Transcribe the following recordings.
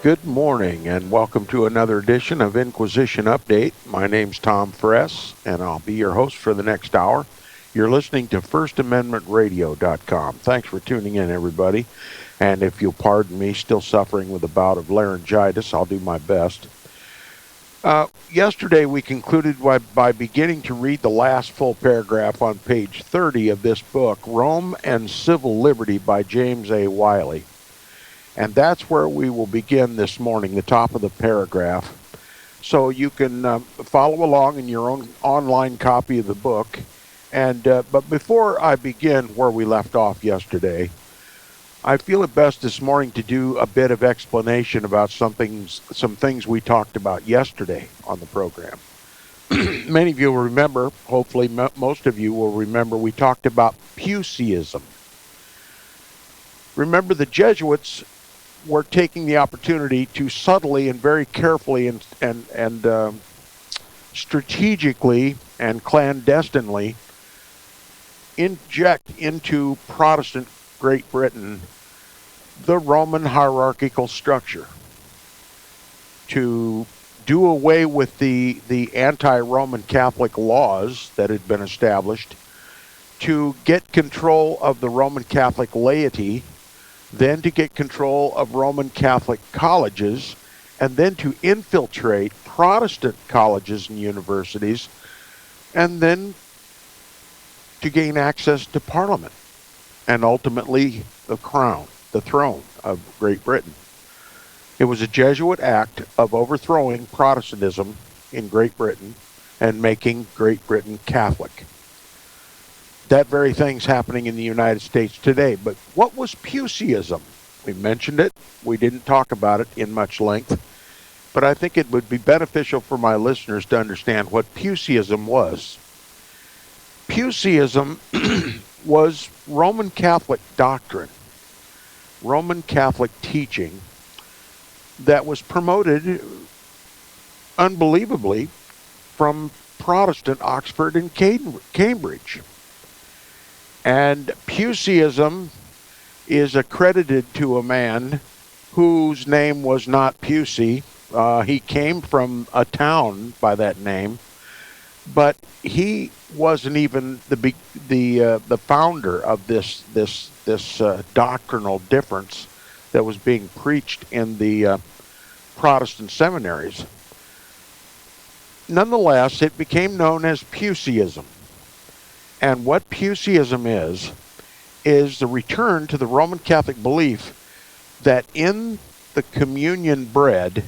Good morning and welcome to another edition of Inquisition Update. My name's Tom Fress and I'll be your host for the next hour. You're listening to FirstAmendmentRadio.com. Thanks for tuning in, everybody. And if you'll pardon me, still suffering with a bout of laryngitis, I'll do my best. Yesterday we concluded by beginning to read the last full paragraph on page 30 of this book, Rome and Civil Liberty by James A. Wiley. And that's where we will begin this morning, the top of the paragraph. So you can follow along in your own online copy of the book. And but before I begin where we left off yesterday, I feel it best this morning to do a bit of explanation about some things we talked about yesterday on the program. Many of you will remember, hopefully most of you will remember, we talked about Puseyism. Remember, the Jesuits were taking the opportunity to subtly and very carefully and strategically and clandestinely inject into Protestant Great Britain the Roman hierarchical structure, to do away with the anti-Roman Catholic laws that had been established, to get control of the Roman Catholic laity, then to get control of Roman Catholic colleges, and then to infiltrate Protestant colleges and universities, and then to gain access to Parliament, and ultimately the crown, the throne of Great Britain. It was a Jesuit act of overthrowing Protestantism in Great Britain and making Great Britain Catholic. That very thing's happening in the United States today. But what was Puseyism? We mentioned it. We didn't talk about it in much length. But I think it would be beneficial for my listeners to understand what Puseyism was. Puseyism was Roman Catholic doctrine, Roman Catholic teaching that was promoted unbelievably from Protestant Oxford and Cambridge. And Puseyism is accredited to a man whose name was not Pusey. He came from a town by that name, but he wasn't even the founder of this doctrinal difference that was being preached in the Protestant seminaries. Nonetheless, it became known as Puseyism. And what Puseyism is the return to the Roman Catholic belief that in the communion bread,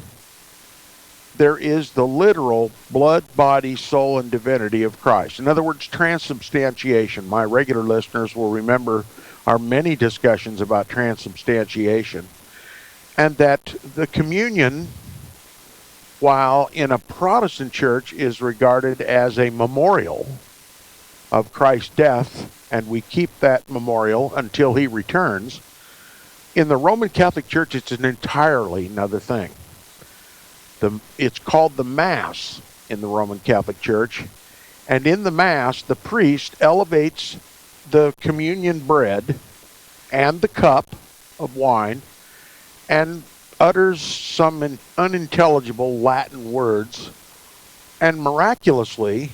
there is the literal blood, body, soul, and divinity of Christ. In other words, transubstantiation. My regular listeners will remember our many discussions about transubstantiation. And that the communion, while in a Protestant church is regarded as a memorial of Christ's death, and we keep that memorial until he returns, in the Roman Catholic Church it's an entirely another thing. It's called the Mass in the Roman Catholic Church, and in the Mass the priest elevates the communion bread and the cup of wine and utters some unintelligible Latin words, and miraculously,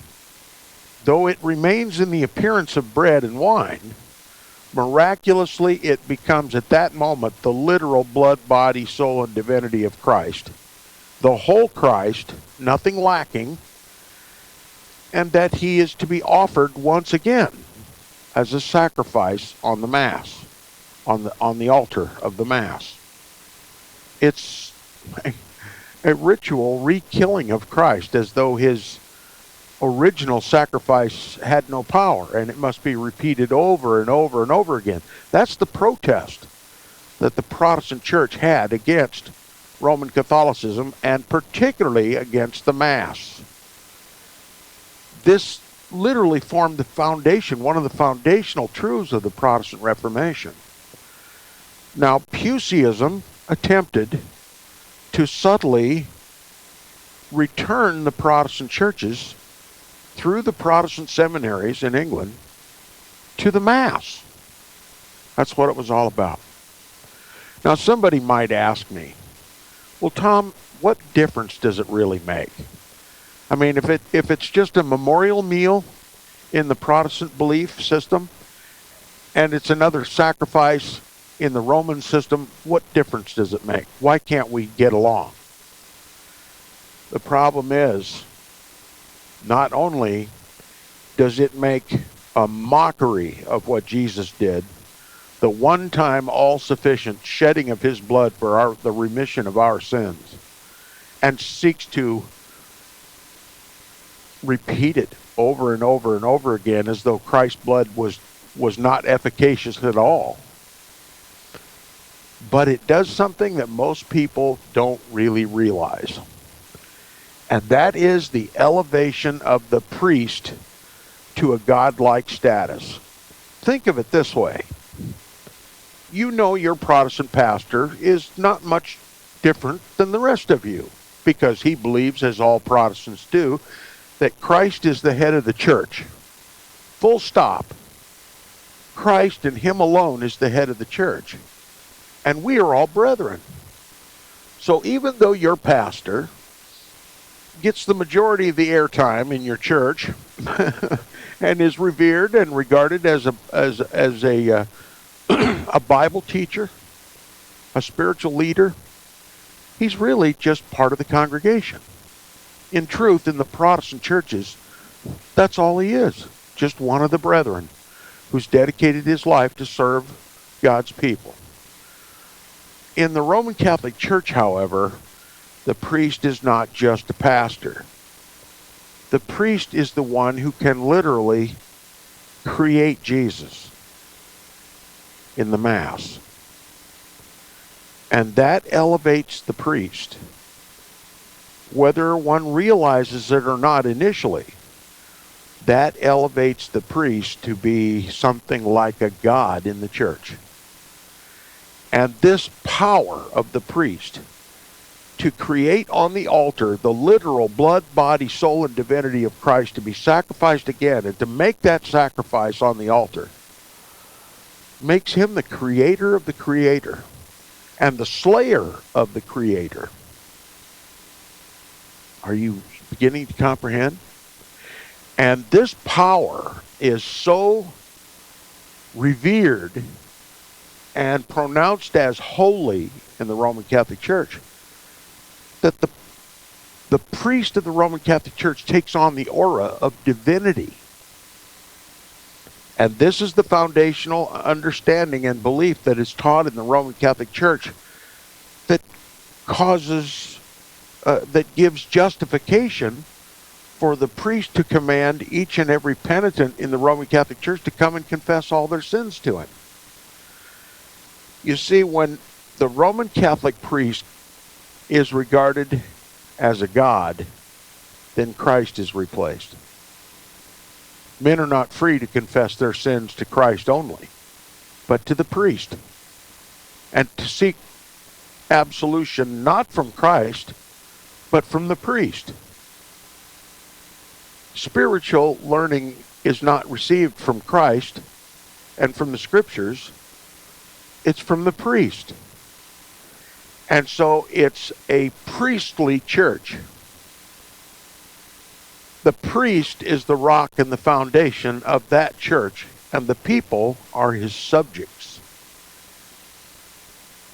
though it remains in the appearance of bread and wine, miraculously it becomes at that moment the literal blood, body, soul, and divinity of Christ. The whole Christ, nothing lacking, and that he is to be offered once again as a sacrifice on the Mass, on the altar of the Mass. It's a ritual re-killing of Christ, as though his original sacrifice had no power, and it must be repeated over and over and over again. That's the protest that the Protestant Church had against Roman Catholicism, and particularly against the Mass. This literally formed the foundation, one of the foundational truths of the Protestant Reformation. Now, Puseyism attempted to subtly return the Protestant churches through the Protestant seminaries in England to the Mass. That's what it was all about. Now, somebody might ask me, Well, Tom, what difference does it really make? I mean, if it's just a memorial meal in the Protestant belief system, and it's another sacrifice in the Roman system, what difference does it make? Why can't we get along? The problem is, not only does it make a mockery of what Jesus did, the one-time all-sufficient shedding of his blood for the remission of our sins, and seeks to repeat it over and over and over again as though Christ's blood was not efficacious at all. But it does something that most people don't really realize. And that is the elevation of the priest to a godlike status. Think of it this way. You know your Protestant pastor is not much different than the rest of you, because he believes, as all Protestants do, that Christ is the head of the church. Full stop. Christ and him alone is the head of the church. And we are all brethren. So even though your pastor gets the majority of the airtime in your church and is revered and regarded as a Bible teacher, a spiritual leader, he's really just part of the congregation. In truth, in the Protestant churches, that's all he is. Just one of the brethren who's dedicated his life to serve God's people. In the Roman Catholic Church, however, the priest is not just a pastor. The priest is the one who can literally create Jesus in the Mass. And that elevates the priest, whether one realizes it or not initially. That elevates the priest to be something like a god in the church. And this power of the priest to create on the altar the literal blood, body, soul, and divinity of Christ to be sacrificed again, and to make that sacrifice on the altar, makes him the creator of the creator and the slayer of the creator. Are you beginning to comprehend? And this power is so revered and pronounced as holy in the Roman Catholic Church that the priest of the Roman Catholic Church takes on the aura of divinity. And this is the foundational understanding and belief that is taught in the Roman Catholic Church that causes, that gives justification for the priest to command each and every penitent in the Roman Catholic Church to come and confess all their sins to him. You see, when the Roman Catholic priest is regarded as a god, then Christ is replaced. Men are not free to confess their sins to Christ only, but to the priest, and to seek absolution not from Christ, but from the priest. Spiritual learning is not received from Christ and from the Scriptures. It's from the priest. And so it's a priestly church. The priest is the rock and the foundation of that church, and the people are his subjects.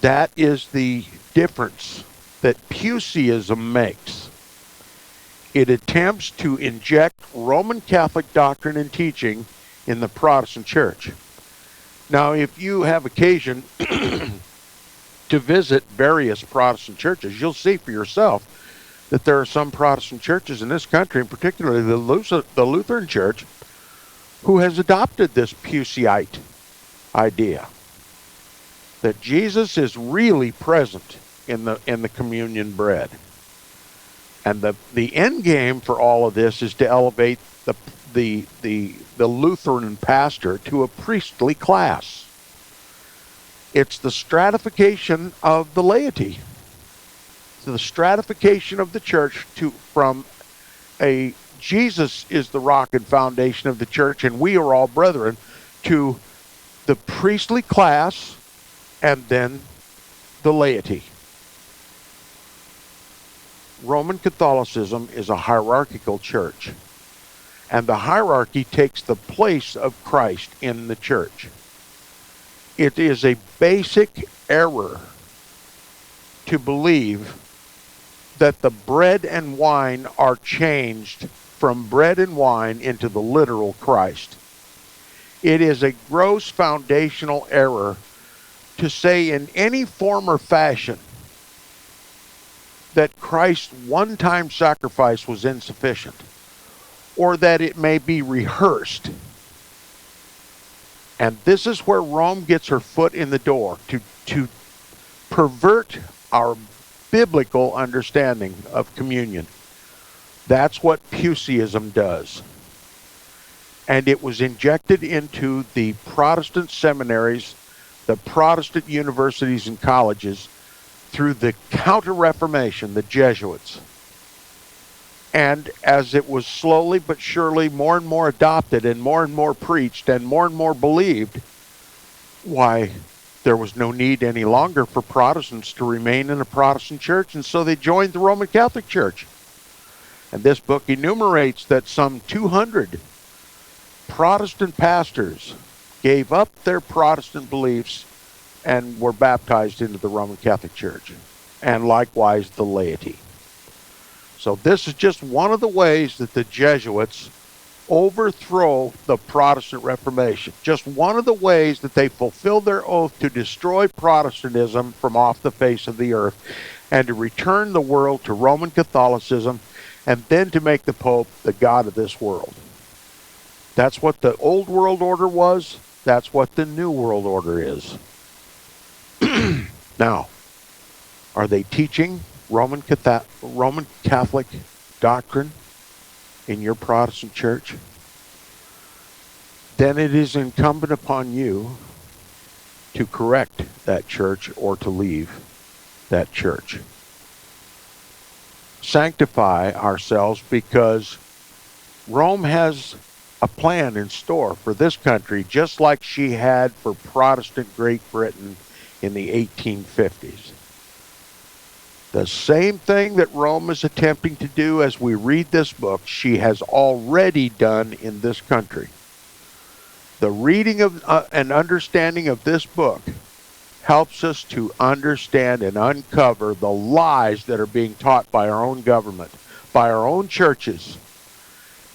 That is the difference that Puseyism makes. It attempts to inject Roman Catholic doctrine and teaching in the Protestant church. Now, if you have occasion to visit various Protestant churches, you'll see for yourself that there are some Protestant churches in this country, and particularly the Lutheran Church, who has adopted this Puseyite idea that Jesus is really present in the communion bread. And the end game for all of this is to elevate the Lutheran pastor to a priestly class. It's the stratification of the laity. It's the stratification of the church from a Jesus is the rock and foundation of the church and we are all brethren, to the priestly class and then the laity. Roman Catholicism is a hierarchical church, and the hierarchy takes the place of Christ in the church. It is a basic error to believe that the bread and wine are changed from bread and wine into the literal Christ. It is a gross foundational error to say in any form or fashion that Christ's one-time sacrifice was insufficient, or that it may be rehearsed. And this is where Rome gets her foot in the door, to pervert our biblical understanding of communion. That's what Puseyism does. And it was injected into the Protestant seminaries, the Protestant universities and colleges, through the Counter-Reformation, the Jesuits. And as it was slowly but surely more and more adopted and more preached and more believed, why, there was no need any longer for Protestants to remain in a Protestant church, and so they joined the Roman Catholic Church. And this book enumerates that some 200 Protestant pastors gave up their Protestant beliefs and were baptized into the Roman Catholic Church, and likewise the laity. So this is just one of the ways that the Jesuits overthrow the Protestant Reformation. Just one of the ways that they fulfill their oath to destroy Protestantism from off the face of the earth and to return the world to Roman Catholicism, and then to make the Pope the God of this world. That's what the old world order was. That's what the new world order is. Now, are they teaching Roman Catholic doctrine in your Protestant church? Then it is incumbent upon you to correct that church or to leave that church. Sanctify ourselves, because Rome has a plan in store for this country, just like she had for Protestant Great Britain in the 1850s. The same thing that Rome is attempting to do as we read this book, she has already done in this country. The reading of and understanding of this book helps us to understand and uncover the lies that are being taught by our own government, by our own churches,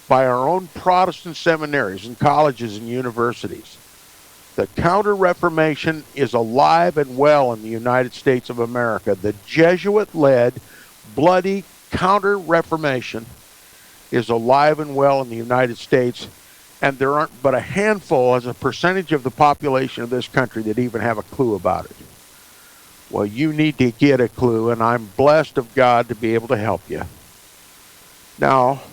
by our own Protestant seminaries and colleges and universities. The Counter-Reformation is alive and well in the United States of America. The Jesuit-led, bloody Counter-Reformation is alive and well in the United States, and there aren't but a handful as a percentage of the population of this country that even have a clue about it. Well, you need to get a clue, and I'm blessed of God to be able to help you. Now,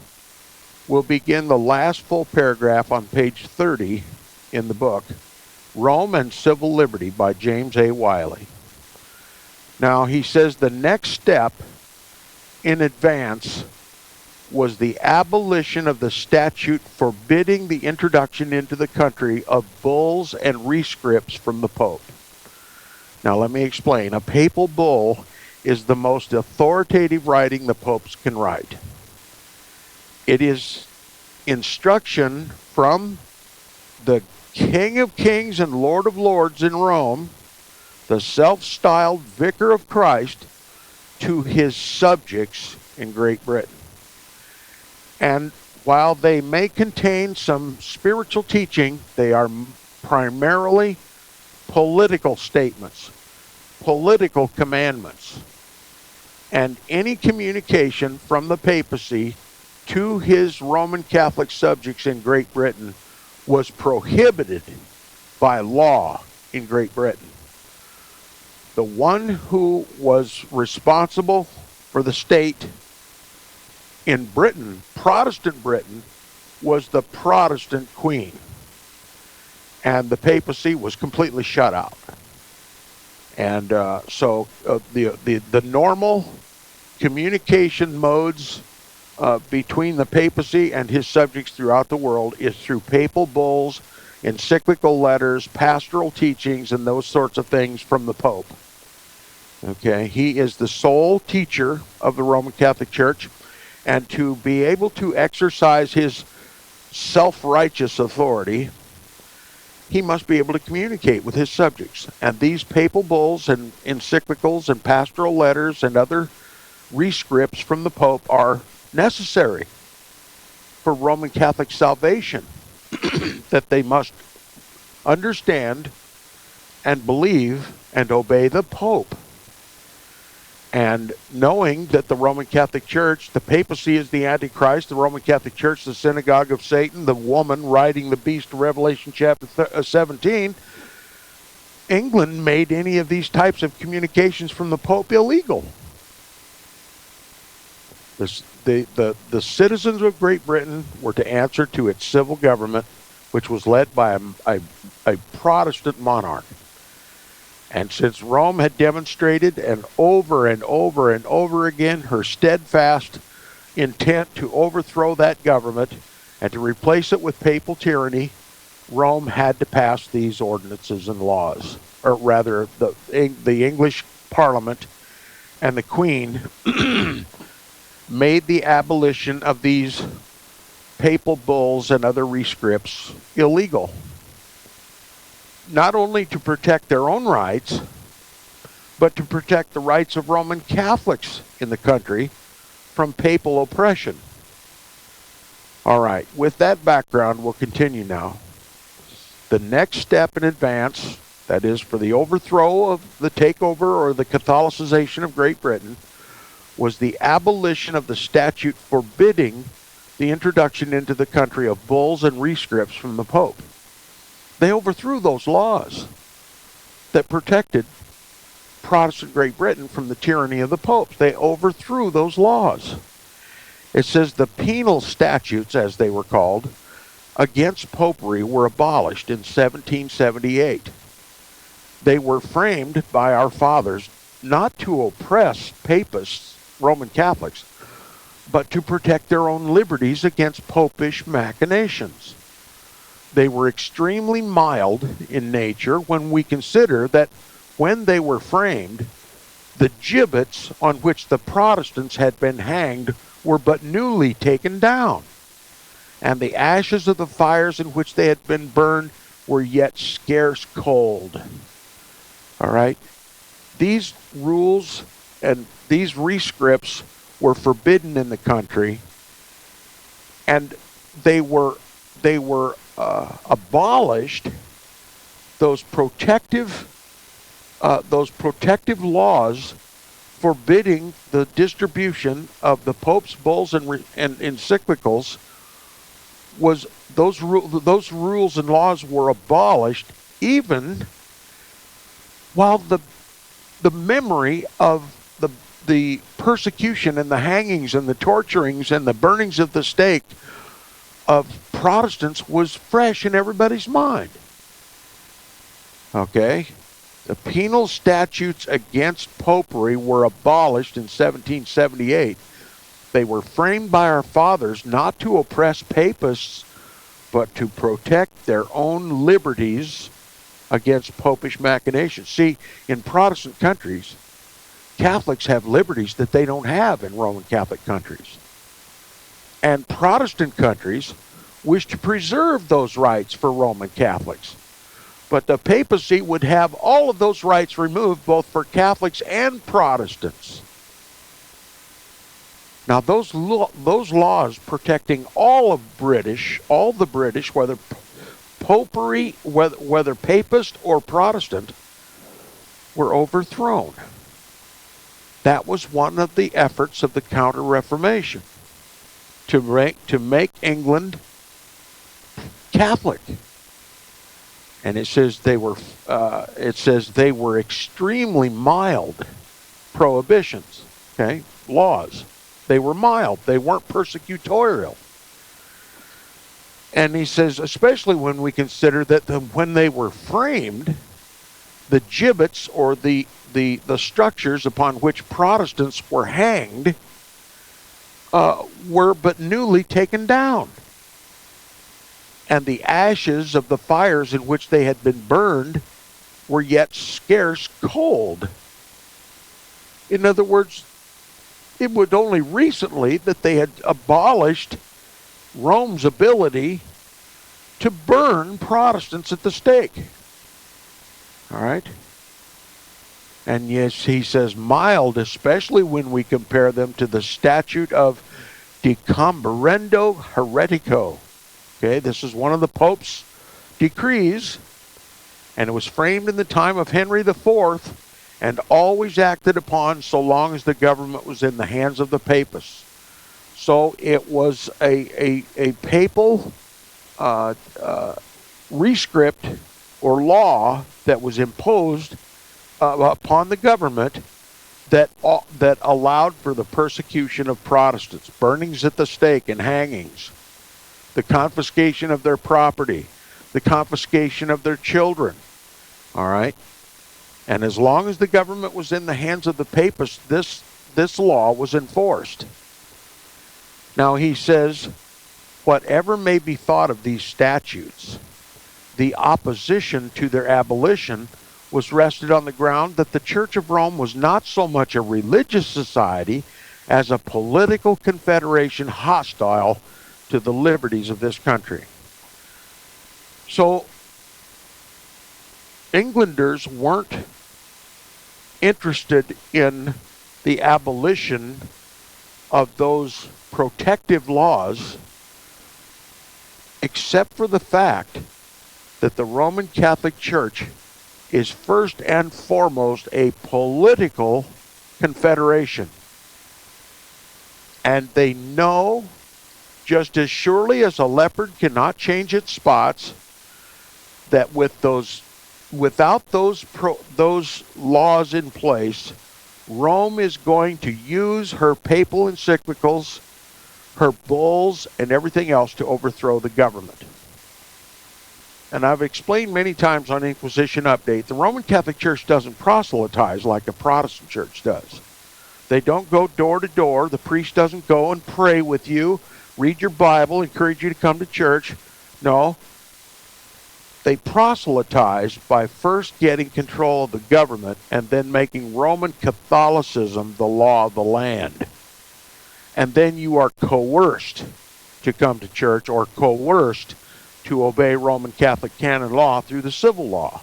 we'll begin the last full paragraph on page 30 in the book, Rome and Civil Liberty by James A. Wiley. Now, he says the next step in advance was the abolition of the statute forbidding the introduction into the country of bulls and rescripts from the Pope. Now, let me explain. A papal bull is the most authoritative writing the popes can write. It is instruction from the King of Kings and Lord of Lords in Rome, the self-styled Vicar of Christ, to his subjects in Great Britain. And while they may contain some spiritual teaching, they are primarily political statements, political commandments. And any communication from the papacy to his Roman Catholic subjects in Great Britain was prohibited by law in Great Britain. The one who was responsible for the state in Britain, Protestant Britain, was the Protestant Queen. And the papacy was completely shut out. And so the normal communication modes between the papacy and his subjects throughout the world is through papal bulls, encyclical letters, pastoral teachings, and those sorts of things from the Pope. Okay, he is the sole teacher of the Roman Catholic Church, and to be able to exercise his self-righteous authority, he must be able to communicate with his subjects. And these papal bulls and encyclicals and pastoral letters and other rescripts from the Pope are necessary for Roman Catholic salvation, that they must understand and believe and obey the Pope. And knowing that the Roman Catholic Church, the papacy is the Antichrist, the Roman Catholic Church, the synagogue of Satan, the woman riding the beast of Revelation chapter 17, England made any of these types of communications from the Pope illegal. The citizens of Great Britain were to answer to its civil government, which was led by a Protestant monarch. And since Rome had demonstrated and over again her steadfast intent to overthrow that government and to replace it with papal tyranny, Rome had to pass these ordinances and laws. Or rather, the English Parliament and the Queen made the abolition of these papal bulls and other rescripts illegal. Not only to protect their own rights, but to protect the rights of Roman Catholics in the country from papal oppression. All right, with that background, we'll continue now. The next step in advance, that is for the overthrow of the takeover or the Catholicization of Great Britain, was the abolition of the statute forbidding the introduction into the country of bulls and rescripts from the Pope. They overthrew those laws that protected Protestant Great Britain from the tyranny of the popes. They overthrew those laws. It says the penal statutes, as they were called, against popery were abolished in 1778. They were framed by our fathers not to oppress papists, Roman Catholics, but to protect their own liberties against popish machinations. They were extremely mild in nature when we consider that when they were framed, the gibbets on which the Protestants had been hanged were but newly taken down, and the ashes of the fires in which they had been burned were yet scarce cold. All right? These rules and these rescripts were forbidden in the country, and they were abolished. Those protective laws forbidding the distribution of the Pope's bulls and encyclicals was those rules and laws were abolished even while the memory of the persecution and the hangings and the torturings and the burnings of the stake of Protestants was fresh in everybody's mind. Okay? The penal statutes against popery were abolished in 1778. They were framed by our fathers not to oppress papists, but to protect their own liberties against popish machinations. See, in Protestant countries, Catholics have liberties that they don't have in Roman Catholic countries. And Protestant countries wish to preserve those rights for Roman Catholics. But the papacy would have all of those rights removed, both for Catholics and Protestants. Now, those laws protecting all the British, whether popery, whether papist or Protestant, were overthrown. That was one of the efforts of the Counter-Reformation, to make England Catholic. And it says they were extremely mild prohibitions, okay, laws. They were mild. They weren't persecutorial. And he says, especially when we consider that when they were framed, the gibbets or the structures upon which Protestants were hanged were but newly taken down. And the ashes of the fires in which they had been burned were yet scarce cold. In other words, it was only recently that they had abolished Rome's ability to burn Protestants at the stake. All right? And yes, he says mild, especially when we compare them to the statute of decombrendo heretico. Okay, this is one of the Pope's decrees, and it was framed in the time of Henry IV and always acted upon so long as the government was in the hands of the papists. So it was a papal rescript or law that was imposed upon the government that allowed for the persecution of Protestants, burnings at the stake and hangings, the confiscation of their property, the confiscation of their children. All right? And as long as the government was in the hands of the papists, this law was enforced. Now he says, whatever may be thought of these statutes, the opposition to their abolition was rested on the ground that the Church of Rome was not so much a religious society as a political confederation hostile to the liberties of this country. So, Englanders weren't interested in the abolition of those protective laws, except for the fact that the Roman Catholic Church is first and foremost a political confederation. And they know, just as surely as a leopard cannot change its spots, that without those laws in place, Rome is going to use her papal encyclicals, her bulls, and everything else to overthrow the government. And I've explained many times on Inquisition Update, the Roman Catholic Church doesn't proselytize like a Protestant church does. They don't go door to door. The priest doesn't go and pray with you, read your Bible, encourage you to come to church. No. They proselytize by first getting control of the government and then making Roman Catholicism the law of the land. And then you are coerced to come to church or coerced to obey Roman Catholic canon law through the civil law.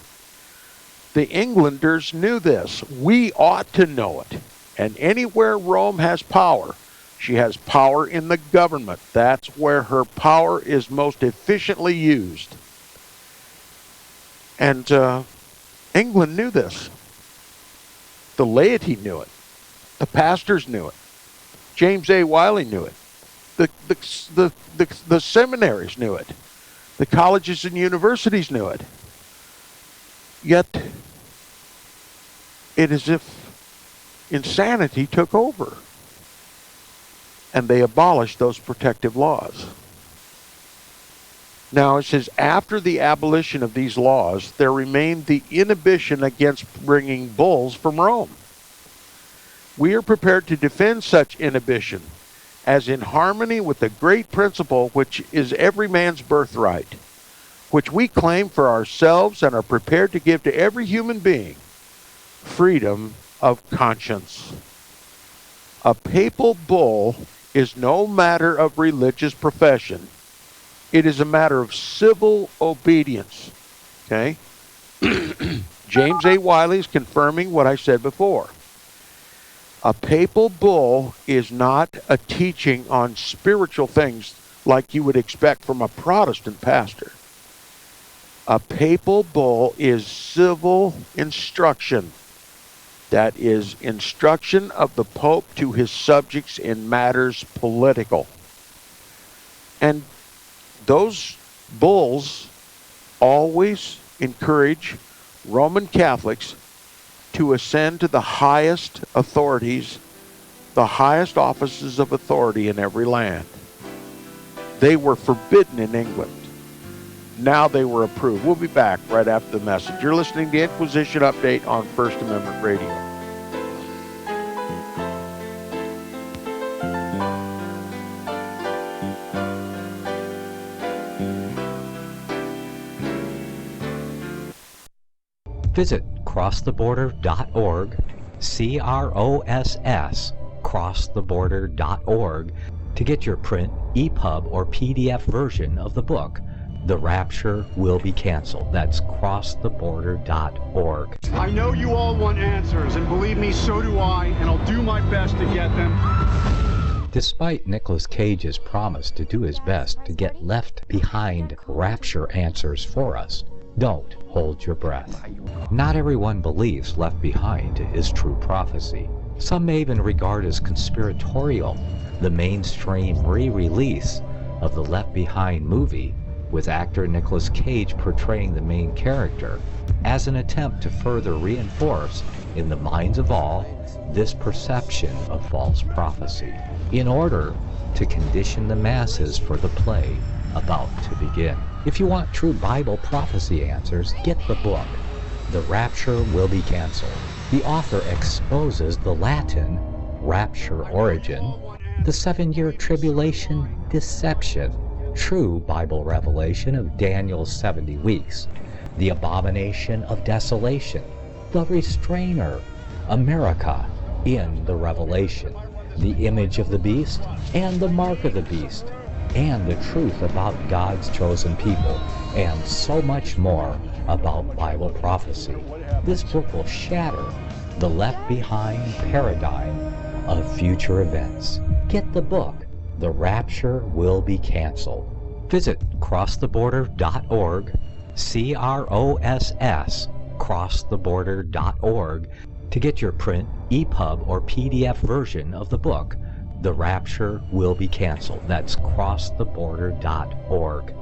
The Englanders knew this. We ought to know it. And anywhere Rome has power, she has power in the government. That's where her power is most efficiently used. And England knew this. The laity knew it. The pastors knew it. James A. Wiley knew it. The seminaries knew it. The colleges and universities knew it. Yet, it is as if insanity took over. And they abolished those protective laws. Now, it says, after the abolition of these laws, there remained the inhibition against bringing bulls from Rome. We are prepared to defend such inhibition as in harmony with the great principle which is every man's birthright, which we claim for ourselves and are prepared to give to every human being, freedom of conscience. A papal bull is no matter of religious profession. It is a matter of civil obedience. Okay? James A. Wiley is confirming what I said before. A papal bull is not a teaching on spiritual things like you would expect from a Protestant pastor. A papal bull is civil instruction. That is instruction of the Pope to his subjects in matters political. And those bulls always encourage Roman Catholics to ascend to the highest authorities, the highest offices of authority in every land. They were forbidden in England. Now they were approved. We'll be back right after the message. You're listening to Inquisition Update on First Amendment Radio. Visit crosstheborder.org crosstheborder.org, to get your print, EPUB, or PDF version of the book, The Rapture Will Be Canceled. That's crosstheborder.org. I know you all want answers, and believe me, so do I, and I'll do my best to get them. Despite Nicolas Cage's promise to do his best to get left behind rapture answers for us, don't hold your breath. Not everyone believes Left Behind is true prophecy. Some may even regard as conspiratorial the mainstream re-release of the Left Behind movie, with actor Nicolas Cage portraying the main character, as an attempt to further reinforce in the minds of all this perception of false prophecy, in order to condition the masses for the play about to begin. If you want true Bible prophecy answers, get the book, The Rapture Will Be Canceled. The author exposes the Latin rapture origin, the 7-year tribulation deception, true Bible revelation of Daniel's 70 weeks, the abomination of desolation, the restrainer, America in the Revelation, the image of the beast and the mark of the beast, and the truth about God's chosen people, and so much more about Bible prophecy. This book will shatter the Left Behind paradigm of future events. Get the book, The Rapture Will Be Canceled. Visit crosstheborder.org, CROSS, crosstheborder.org, to get your print, EPUB, or PDF version of the book, The Rapture Will Be Canceled. That's crosstheborder.org.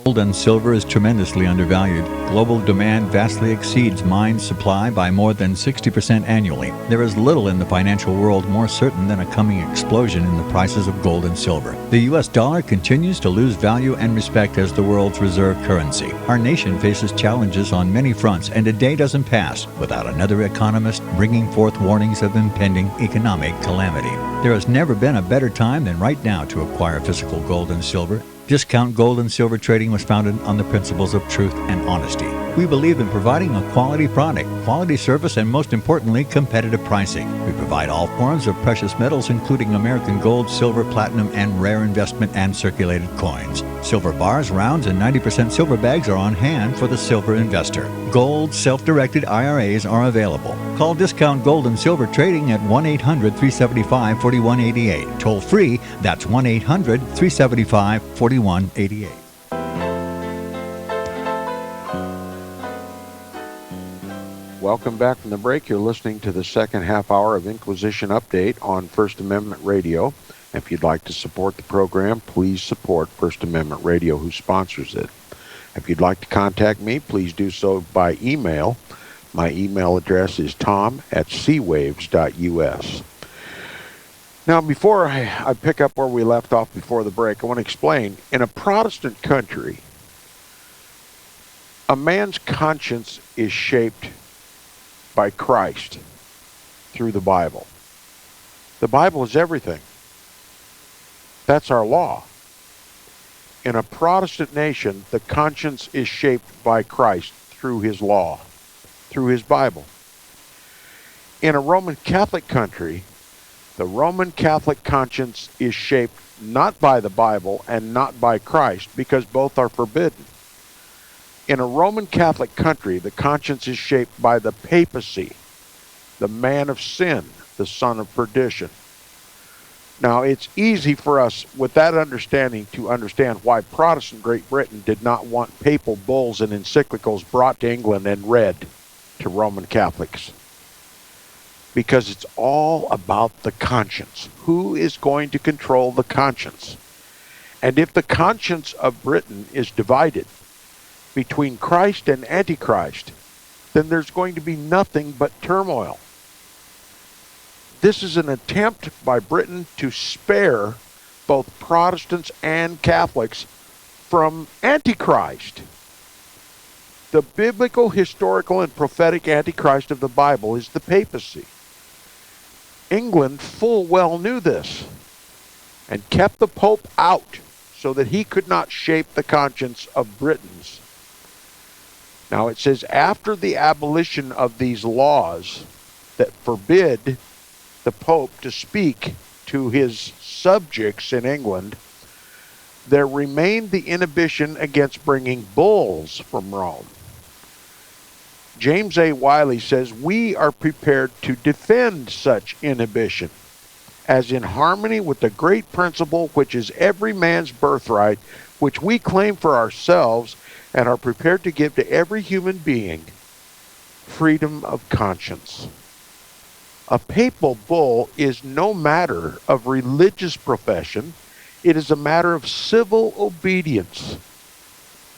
Gold and silver is tremendously undervalued. Global demand vastly exceeds mine supply by more than 60% annually. There is little in the financial world more certain than a coming explosion in the prices of gold and silver. The U.S. dollar continues to lose value and respect as the world's reserve currency. Our nation faces challenges on many fronts, and a day doesn't pass without another economist bringing forth warnings of impending economic calamity. There has never been a better time than right now to acquire physical gold and silver. Discount Gold and Silver Trading was founded on the principles of truth and honesty. We believe in providing a quality product, quality service, and most importantly, competitive pricing. We provide all forms of precious metals, including American gold, silver, platinum, and rare investment and circulated coins. Silver bars, rounds, and 90% silver bags are on hand for the silver investor. Gold self-directed IRAs are available. Call Discount Gold and Silver Trading at 1-800-375-4188. Toll free, that's 1-800-375-4188. Welcome back from the break. You're listening to the second half hour of Inquisition Update on First Amendment Radio. If you'd like to support the program, please support First Amendment Radio, who sponsors it. If you'd like to contact me, please do so by email. My email address is tom@seawaves.us. Now, before I pick up where we left off before the break, I want to explain, in a Protestant country, a man's conscience is shaped by Christ through the Bible. The Bible is everything. That's our law. In a Protestant nation, the conscience is shaped by Christ through his law, through his Bible. In a Roman Catholic country, the Roman Catholic conscience is shaped not by the Bible and not by Christ, because both are forbidden. In a Roman Catholic country, the conscience is shaped by the papacy, the man of sin, the son of perdition. Now, it's easy for us, with that understanding, to understand why Protestant Great Britain did not want papal bulls and encyclicals brought to England and read to Roman Catholics. Because it's all about the conscience. Who is going to control the conscience? And if the conscience of Britain is divided between Christ and Antichrist, then there's going to be nothing but turmoil. This is an attempt by Britain to spare both Protestants and Catholics from Antichrist. The biblical, historical, and prophetic Antichrist of the Bible is the papacy. England full well knew this and kept the Pope out so that he could not shape the conscience of Britons. Now it says, after the abolition of these laws that forbid the Pope to speak to his subjects in England, there remained the inhibition against bringing bulls from Rome. James A. Wiley says, we are prepared to defend such inhibition, as in harmony with the great principle which is every man's birthright, which we claim for ourselves and are prepared to give to every human being, freedom of conscience. A papal bull is no matter of religious profession. It is a matter of civil obedience.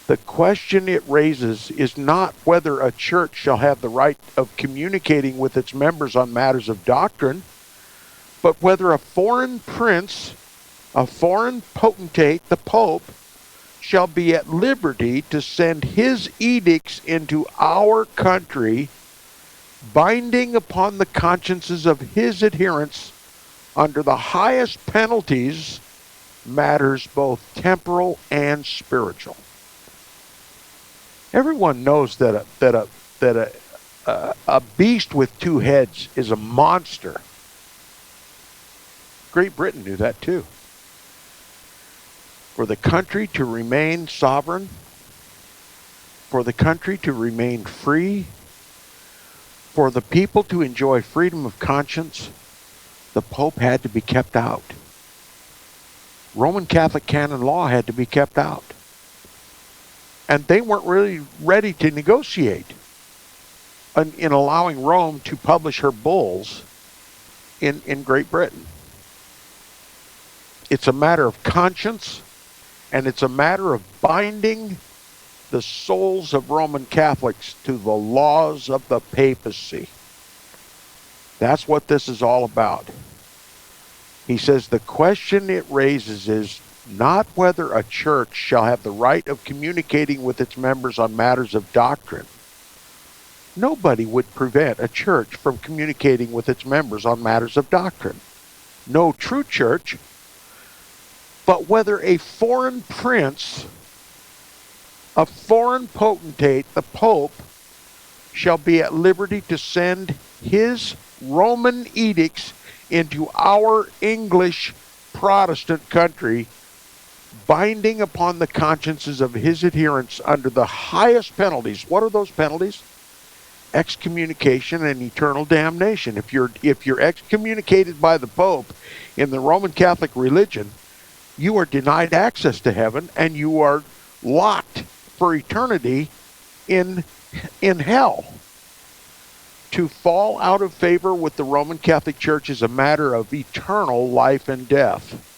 The question it raises is not whether a church shall have the right of communicating with its members on matters of doctrine, but whether a foreign prince, a foreign potentate, the Pope, shall be at liberty to send his edicts into our country, binding upon the consciences of his adherents under the highest penalties, matters both temporal and spiritual. Everyone knows that a beast with two heads is a monster. Great Britain knew that too. For the country to remain sovereign, for the country to remain free, for the people to enjoy freedom of conscience, the Pope had to be kept out. Roman Catholic canon law had to be kept out. And they weren't really ready to negotiate in allowing Rome to publish her bulls in Great Britain. It's a matter of conscience, and it's a matter of binding the souls of Roman Catholics to the laws of the papacy. That's what this is all about. He says the question it raises is not whether a church shall have the right of communicating with its members on matters of doctrine. Nobody would prevent a church from communicating with its members on matters of doctrine. No true church. But whether a foreign prince, a foreign potentate, the Pope, shall be at liberty to send his Roman edicts into our English Protestant country, binding upon the consciences of his adherents under the highest penalties. What are those penalties? Excommunication and eternal damnation. If you're excommunicated by the Pope in the Roman Catholic religion, you are denied access to heaven, and you are locked for eternity in hell. To fall out of favor with the Roman Catholic Church is a matter of eternal life and death.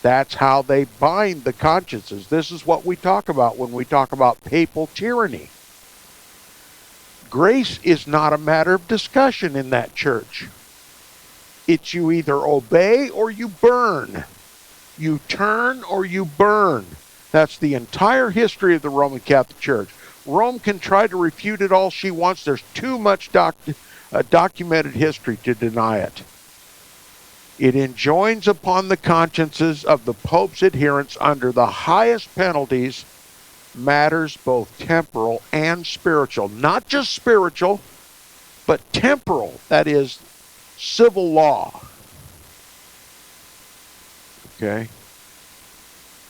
That's how they bind the consciences. This is what we talk about when we talk about papal tyranny. Grace is not a matter of discussion in that church. It's you either obey or you burn. You turn or you burn. That's the entire history of the Roman Catholic Church. Rome can try to refute it all she wants. There's too much documented history to deny it. It enjoins upon the consciences of the Pope's adherents under the highest penalties matters both temporal and spiritual. Not just spiritual, but temporal. That is, civil law. Okay?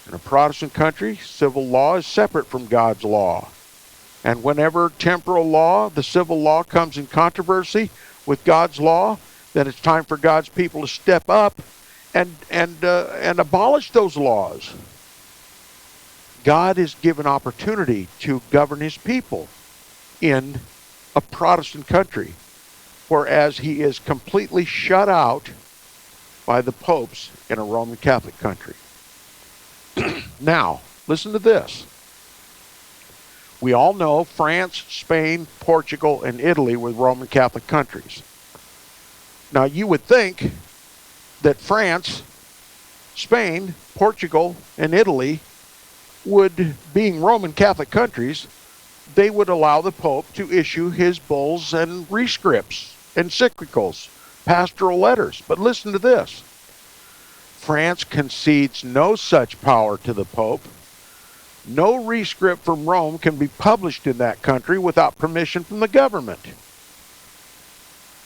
In a Protestant country, civil law is separate from God's law. And whenever temporal law, the civil law, comes in controversy with God's law, then it's time for God's people to step up and abolish those laws. God is given opportunity to govern his people in a Protestant country, whereas he is completely shut out by the popes in a Roman Catholic country. Now, listen to this. We all know France, Spain, Portugal, and Italy were Roman Catholic countries. Now, you would think that France, Spain, Portugal, and Italy would, being Roman Catholic countries, they would allow the Pope to issue his bulls and rescripts, encyclicals, pastoral letters. But listen to this. France concedes no such power to the Pope. No rescript from Rome can be published in that country without permission from the government.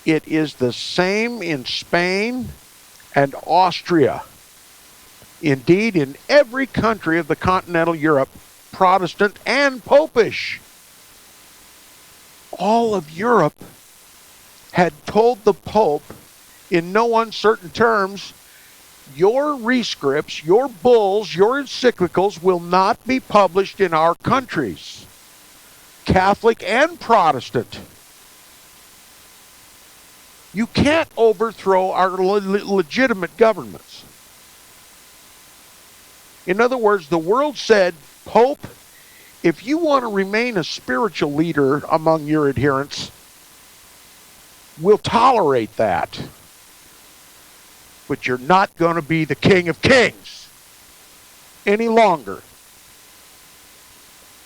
It is the same in Spain and Austria. Indeed, in every country of the continental Europe, Protestant and Popish. All of Europe had told the Pope in no uncertain terms, your rescripts, your bulls, your encyclicals will not be published in our countries, Catholic and Protestant. You can't overthrow our legitimate governments. In other words, the world said, Pope, if you want to remain a spiritual leader among your adherents, we'll tolerate that. But you're not going to be the King of Kings any longer.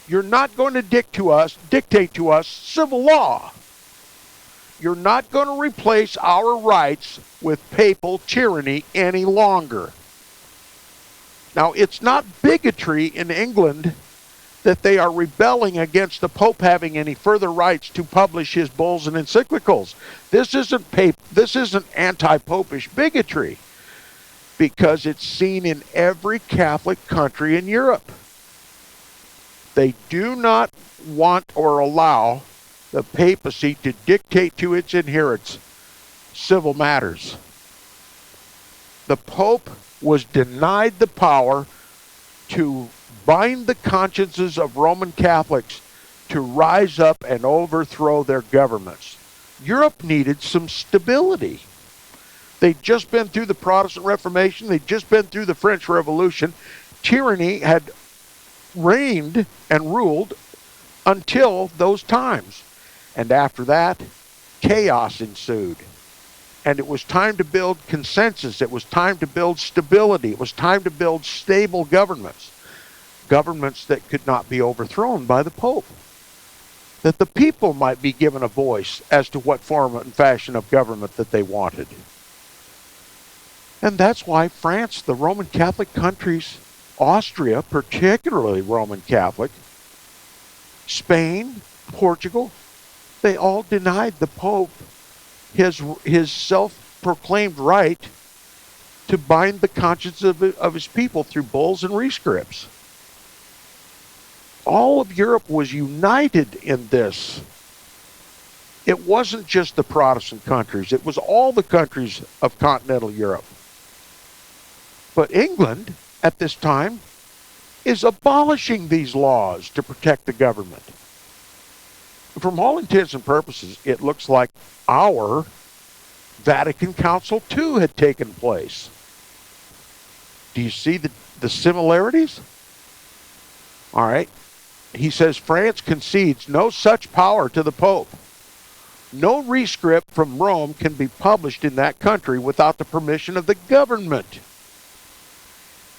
You're not going to dictate to us civil law. You're not going to replace our rights with papal tyranny any longer. Now, it's not bigotry in England that they are rebelling against the Pope having any further rights to publish his bulls and encyclicals. This isn't anti-popish bigotry, because it's seen in every Catholic country in Europe. They do not want or allow the papacy to dictate to its adherents civil matters. The Pope was denied the power to bind the consciences of Roman Catholics to rise up and overthrow their governments. Europe needed some stability. They'd just been through the Protestant Reformation. They'd just been through the French Revolution. Tyranny had reigned and ruled until those times. And after that, chaos ensued. And it was time to build consensus. It was time to build stability. It was time to build stable governments. Governments that could not be overthrown by the Pope. That the people might be given a voice as to what form and fashion of government that they wanted. And that's why France, the Roman Catholic countries, Austria, particularly Roman Catholic, Spain, Portugal, they all denied the Pope his self-proclaimed right to bind the conscience of his people through bulls and rescripts. All of Europe was united in this. It wasn't just the Protestant countries. It was all the countries of continental Europe. But England, at this time, is abolishing these laws to protect the government. From all intents and purposes, it looks like our Vatican Council II had taken place. Do you see the similarities? All right. He says France concedes no such power to the Pope. No rescript from Rome can be published in that country without the permission of the government.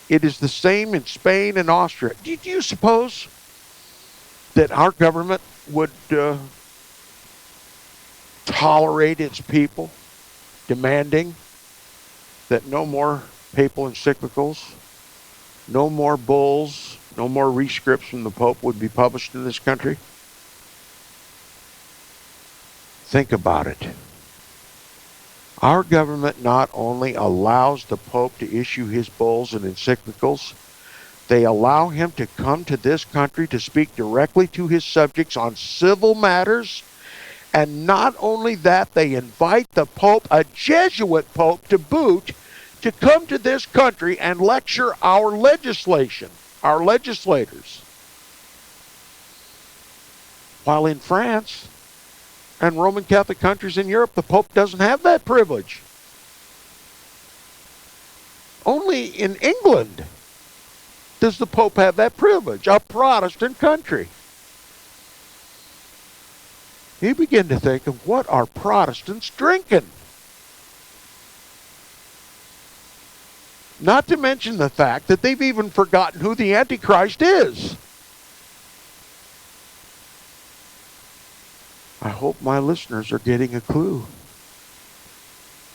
It is the same in Spain and Austria. Do you suppose that our government would tolerate its people demanding that no more papal encyclicals, no more bulls, no more rescripts from the Pope would be published in this country? Think about it. Our government not only allows the Pope to issue his bulls and encyclicals, they allow him to come to this country to speak directly to his subjects on civil matters. And not only that, they invite the Pope, a Jesuit Pope to boot, to come to this country and lecture our legislation, our legislators. While in France and Roman Catholic countries in Europe, the Pope doesn't have that privilege. Only in England does the Pope have that privilege, a Protestant country. You begin to think of what are Protestants drinking? Not to mention the fact that they've even forgotten who the Antichrist is. I hope my listeners are getting a clue.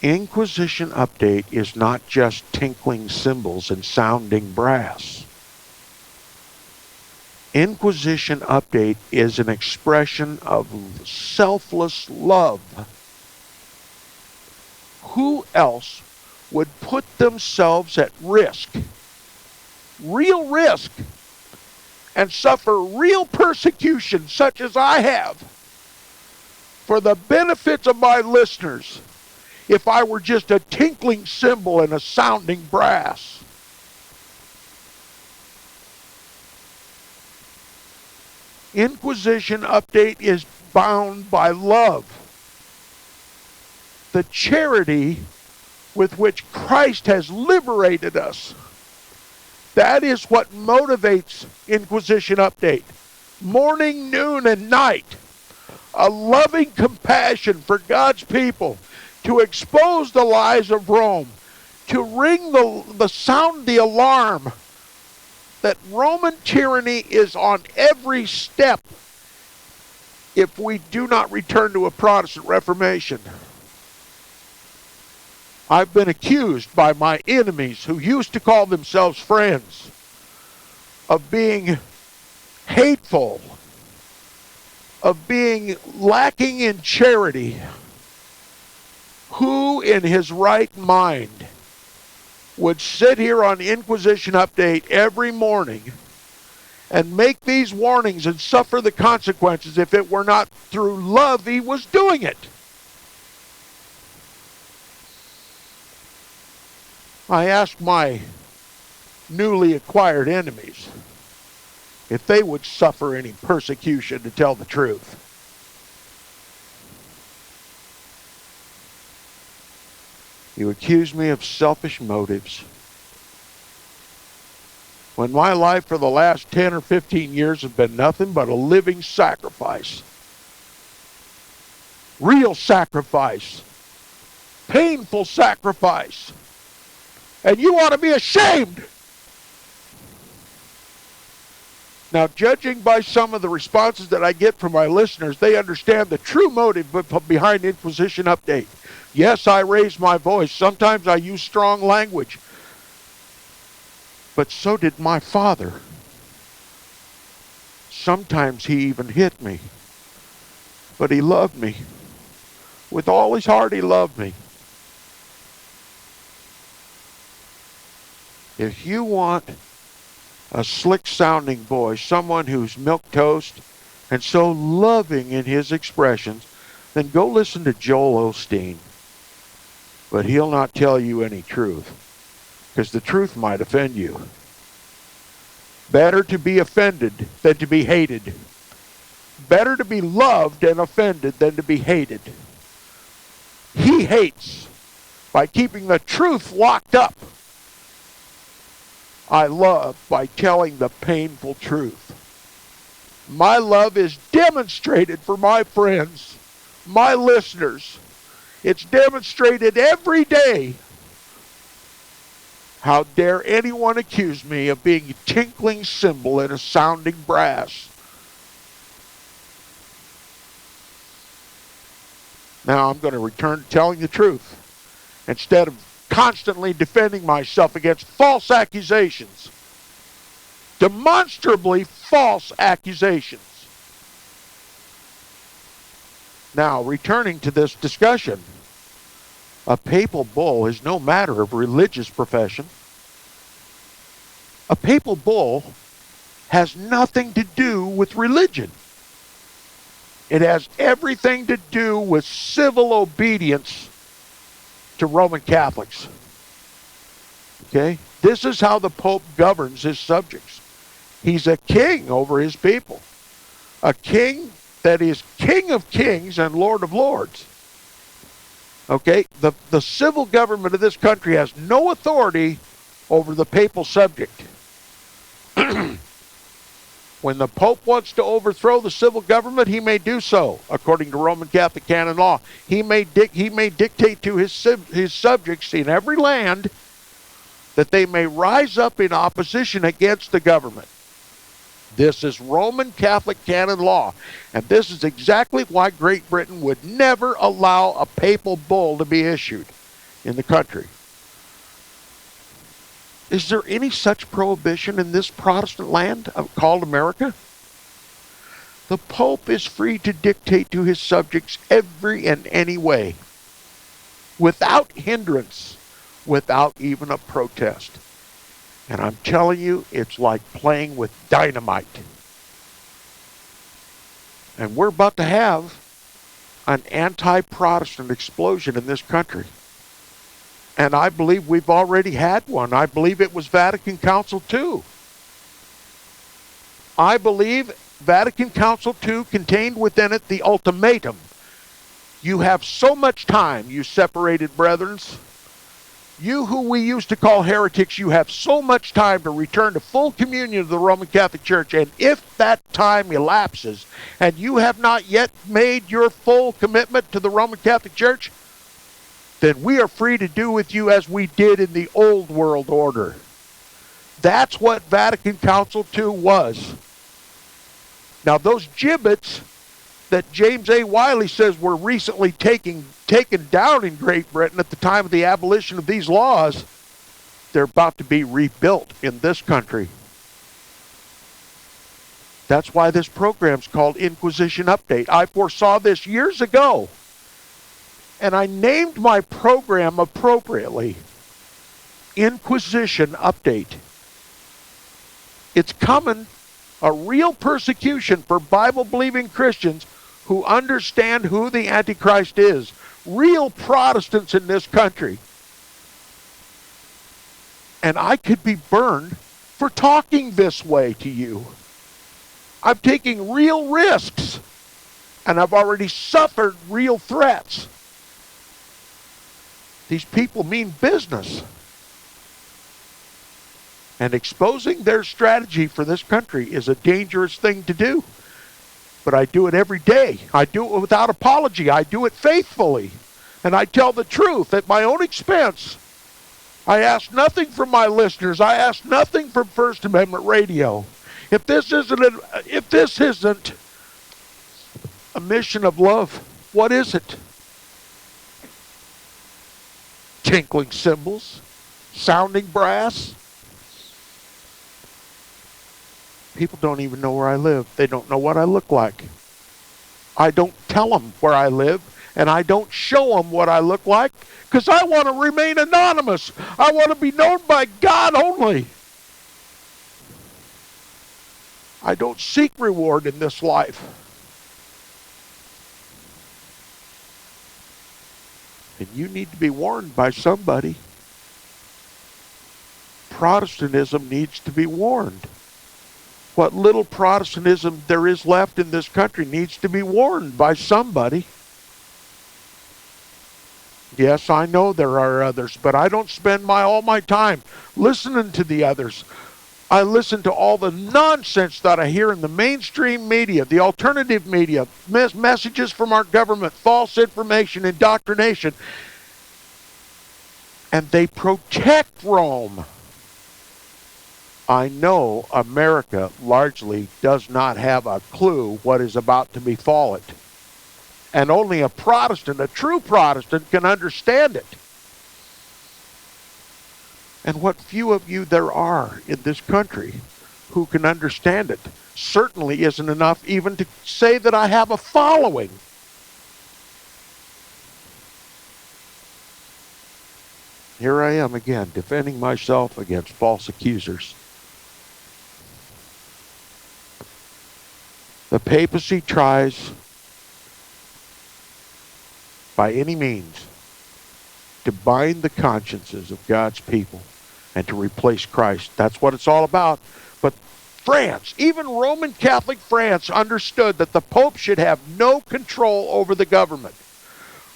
Inquisition update is not just tinkling cymbals and sounding brass. Inquisition update is an expression of selfless love. Who else would put themselves at risk, real risk, and suffer real persecution such as I have for the benefits of my listeners if I were just a tinkling cymbal and a sounding brass? Inquisition update is bound by love. The charity with which Christ has liberated us. That is what motivates Inquisition update. Morning, noon, and night. A loving compassion for God's people, to expose the lies of Rome, to ring sound the alarm that Roman tyranny is on every step if we do not return to a Protestant Reformation. I've been accused by my enemies, who used to call themselves friends, of being hateful, of being lacking in charity. Who in his right mind would sit here on Inquisition update every morning and make these warnings and suffer the consequences if it were not through love he was doing it? I asked my newly acquired enemies if they would suffer any persecution to tell the truth. You accuse me of selfish motives, when my life for the last 10 or 15 years has been nothing but a living sacrifice. Real sacrifice. Painful sacrifice. And you ought to be ashamed. Now, judging by some of the responses that I get from my listeners, they understand the true motive behind Inquisition update. Yes, I raise my voice. Sometimes I use strong language. But so did my father. Sometimes he even hit me. But he loved me. With all his heart, he loved me. If you want a slick-sounding voice, someone who's milquetoast and so loving in his expressions, then go listen to Joel Osteen. But he'll not tell you any truth, because the truth might offend you. Better to be offended than to be hated. Better to be loved and offended than to be hated. He hates by keeping the truth locked up. I love by telling the painful truth. My love is demonstrated for my friends, my listeners. It's demonstrated every day. How dare anyone accuse me of being a tinkling cymbal and a sounding brass? Now I'm going to return to telling the truth, instead of constantly defending myself against false accusations. Demonstrably false accusations. Now, returning to this discussion, a papal bull is no matter of religious profession. A papal bull has nothing to do with religion. It has everything to do with civil obedience to Roman Catholics. Okay? This is how the Pope governs his subjects. He's a king over his people. A king that is King of Kings and Lord of Lords. Okay? The civil government of this country has no authority over the papal subject. When the Pope wants to overthrow the civil government, he may do so, according to Roman Catholic canon law. He may dictate to his subjects in every land that they may rise up in opposition against the government. This is Roman Catholic canon law, and this is exactly why Great Britain would never allow a papal bull to be issued. in the country. Is there any such prohibition in this Protestant land called America? The Pope is free to dictate to his subjects every and any way, without hindrance, without even a protest. And I'm telling you, it's like playing with dynamite. And we're about to have an anti-Protestant explosion in this country. And I believe we've already had one. I believe it was Vatican Council II. I believe Vatican Council II contained within it the ultimatum. You have so much time, you separated brethren. You who we used to call heretics, you have so much time to return to full communion of the Roman Catholic Church. And if that time elapses and you have not yet made your full commitment to the Roman Catholic Church, then we are free to do with you as we did in the old world order. That's what Vatican Council II was. Now those gibbets that James A. Wiley says were recently taken down in Great Britain at the time of the abolition of these laws, they're about to be rebuilt in this country. That's why this program's called Inquisition Update. I foresaw this years ago, and I named my program appropriately, Inquisition Update. It's coming, a real persecution for Bible-believing Christians who understand who the Antichrist is. Real Protestants in this country. And I could be burned for talking this way to you. I'm taking real risks, and I've already suffered real threats. These people mean business. And exposing their strategy for this country is a dangerous thing to do. But I do it every day. I do it without apology. I do it faithfully. And I tell the truth at my own expense. I ask nothing from my listeners. I ask nothing from First Amendment Radio. If this isn't a mission of love, what is it? Tinkling cymbals, sounding brass. People don't even know where I live. They don't know what I look like. I don't tell them where I live, and I don't show them what I look like, because I want to remain anonymous. I want to be known by God only. I don't seek reward in this life. And you need to be warned by somebody. Protestantism needs to be warned. What little Protestantism there is left in this country needs to be warned by somebody. Yes, I know there are others, but I don't spend all my time listening to the others. I listen to all the nonsense that I hear in the mainstream media, the alternative media, messages from our government, false information, indoctrination. And they protect Rome. I know America largely does not have a clue what is about to befall it. And only a Protestant, a true Protestant, can understand it. And what few of you there are in this country who can understand it certainly isn't enough even to say that I have a following. Here I am again, defending myself against false accusers. The papacy tries by any means to bind the consciences of God's people and to replace Christ. That's what it's all about. But France, even Roman Catholic France, understood that the Pope should have no control over the government.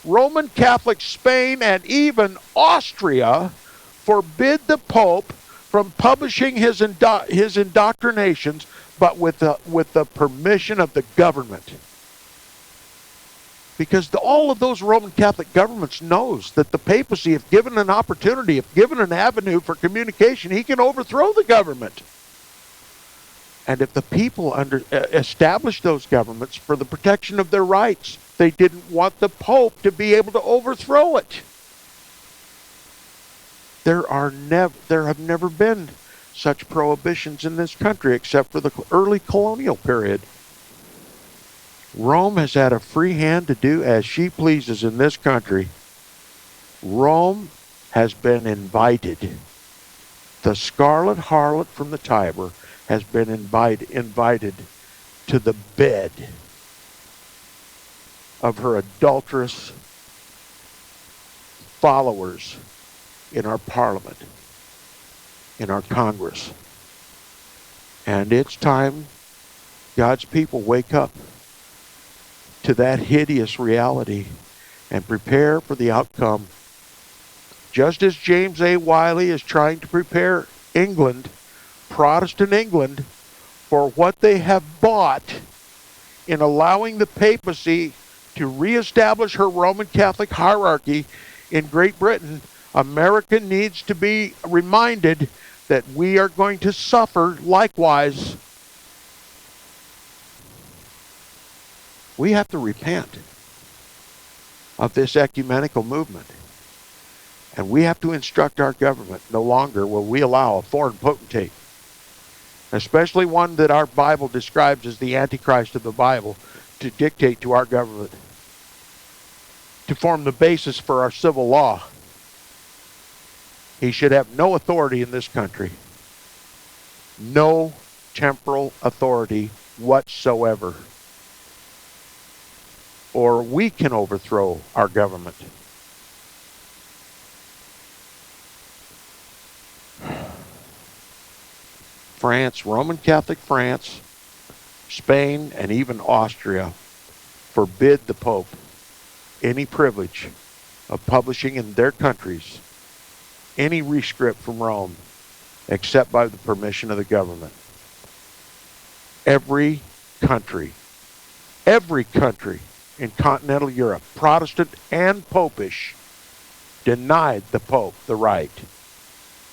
Roman Catholic Spain and even Austria forbid the Pope from publishing his indoctrinations, but with the permission of the government. Because all of those Roman Catholic governments knows that the papacy, if given an opportunity, if given an avenue for communication, he can overthrow the government. And if the people established those governments for the protection of their rights, they didn't want the Pope to be able to overthrow it. There have never been such prohibitions in this country except for the early colonial period. Rome has had a free hand to do as she pleases in this country. Rome has been invited. The scarlet harlot from the Tiber has been invited to the bed of her adulterous followers in our parliament, in our Congress. And it's time God's people wake up to that hideous reality and prepare for the outcome. Just as James A. Wiley is trying to prepare England, Protestant England, for what they have bought in allowing the papacy to reestablish her Roman Catholic hierarchy in Great Britain, America needs to be reminded that we are going to suffer likewise. We have to repent of this ecumenical movement. And we have to instruct our government. No longer will we allow a foreign potentate, especially one that our Bible describes as the Antichrist of the Bible, to dictate to our government, to form the basis for our civil law. He should have no authority in this country. No temporal authority whatsoever. Or we can overthrow our government. France, Roman Catholic France, Spain, and even Austria forbid the Pope any privilege of publishing in their countries any rescript from Rome except by the permission of the government. Every country in continental Europe, Protestant and Popish, denied the Pope the right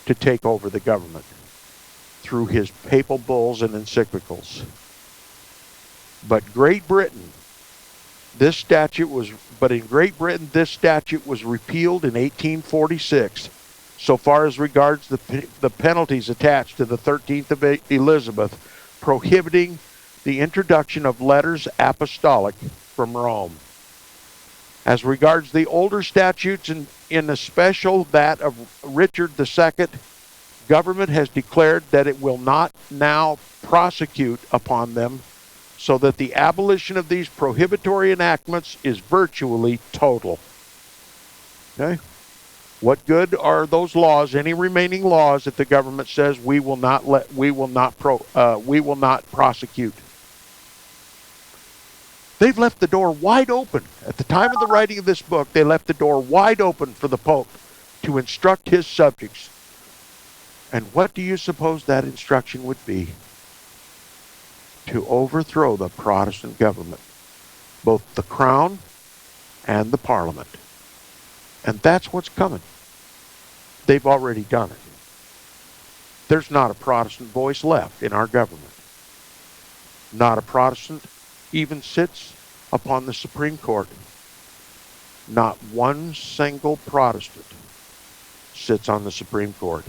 to take over the government through his papal bulls and encyclicals. But in Great Britain, this statute was repealed in 1846, so far as regards the penalties attached to the 13th of Elizabeth, prohibiting the introduction of letters apostolic from Rome. As regards the older statutes, in especial that of Richard II, government has declared that it will not now prosecute upon them, so that the abolition of these prohibitory enactments is virtually total. Okay? What good are those laws, any remaining laws, if the government says we will not prosecute? They've left the door wide open. At the time of the writing of this book, they left the door wide open for the Pope to instruct his subjects. And what do you suppose that instruction would be? To overthrow the Protestant government, both the crown and the parliament. And that's what's coming. They've already done it. There's not a Protestant voice left in our government. Not a Protestant even sits upon the Supreme Court. Not one single Protestant sits on the Supreme Court.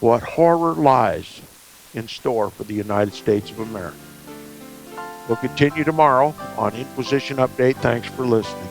What horror lies in store for the United States of America. We'll continue tomorrow on Inquisition Update. Thanks for listening.